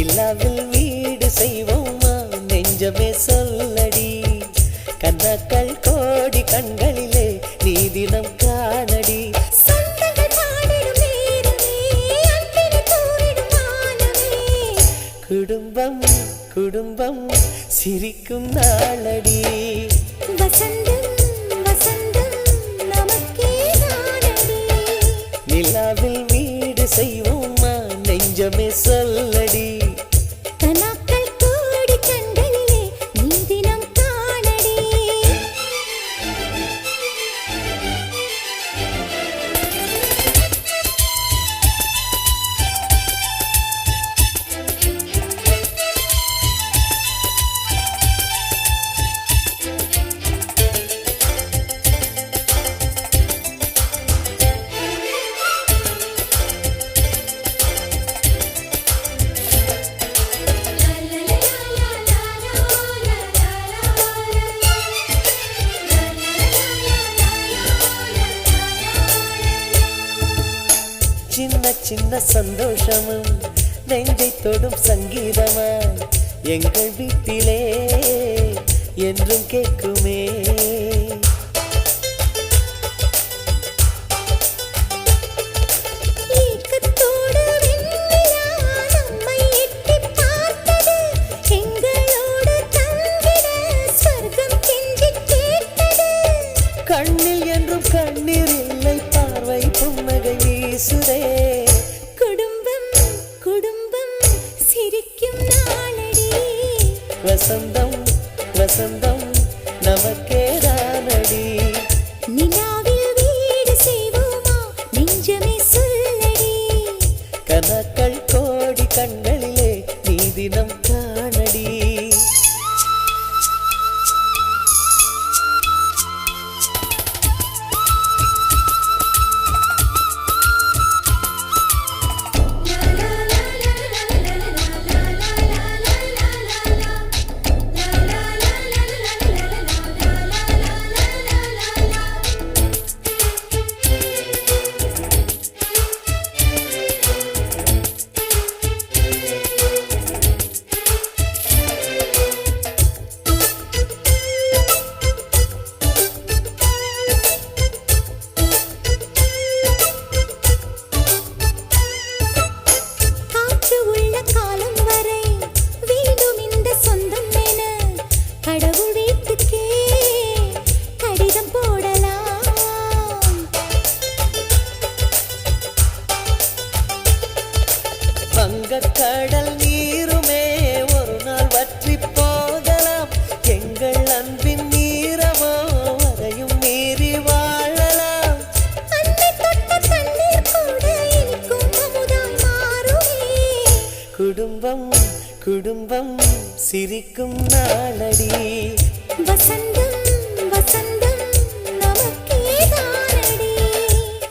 நிலாவில் வீடு செய்வோமா நெஞ்சமே சொல்லடி கண்ணாக்கள் கோடி கண்களிலே நீ தினம் காணடி குடும்பம் குடும்பம் சிரிக்கும் நாளடி வசந்தம் வசந்தம் நமக்கே தானடி நிலாவில் வீடு செய்வோமா நெஞ்சமே சொல்லடி கனாக்கள் கோடி கண்களிலே நீ தினம் காணடி சின்ன சின்ன சந்தோஷமும் நெஞ்சை தொடும் சங்கீதமாய் எங்கள் வீட்டிலே என்றும் கேட்குமே ஏக்கத்தோடு வெண்ணிலா நம்மை எட்டிப் பார்த்தது எங்களோடு தங்கிட ஸ்வர்க்கம் கெஞ்சிக் கேட்டது கண்ணில் என்றும் கண்ணீர் இல்லை பார்வை புன்னகை வீசுதே குடும்பம் குடும்பம் சிரிக்கும் நாளடி வசந்தம் வசந்தம் நமக்கே தானடி நிலாவில் வீடு செய்வோமா நெஞ்சமே சொல்லடி கனக்கள் கோடி கண்களிலே நீ தினம் காணடி காற்று உள்ள காலம் வரை வேண்டும் இந்த சொந்தம் என கடவுள் வீட்டுக்கே கடிதம் போடலாம் வங்கக்கடல் நீருமே ஒரு நாள் வற்றி போகலாம் எங்கள் அன்பின் நீரமோ அதையும் மீறி வாழலாம் அன்னை தொட்ட தண்ணீர் கூட இனிக்கும் அமுதாய் மாறுமே குடும்பம் குடும்பம் சிரிக்கும் நாளடி வசந்தம் வசந்தம் நமக்கே தானடி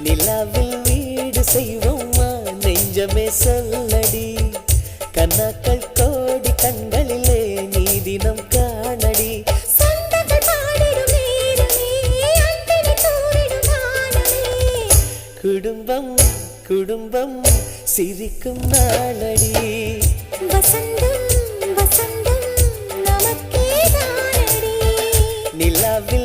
நிலாவில் வீடு செய்வோமா நெஞ்சமே சொல்லடி கண்ணாக்கள் கோடி கண்களிலே நீ தினம் காணடி சொந்தங்கள் பாடிடும் நேரமே அன்பினை தூரிடும் வானமே குடும்பம் குடும்பம் சிரிக்கும் நாளடி வசந்தம் வசந்தம் நமக்கே தானடி நிலாவில்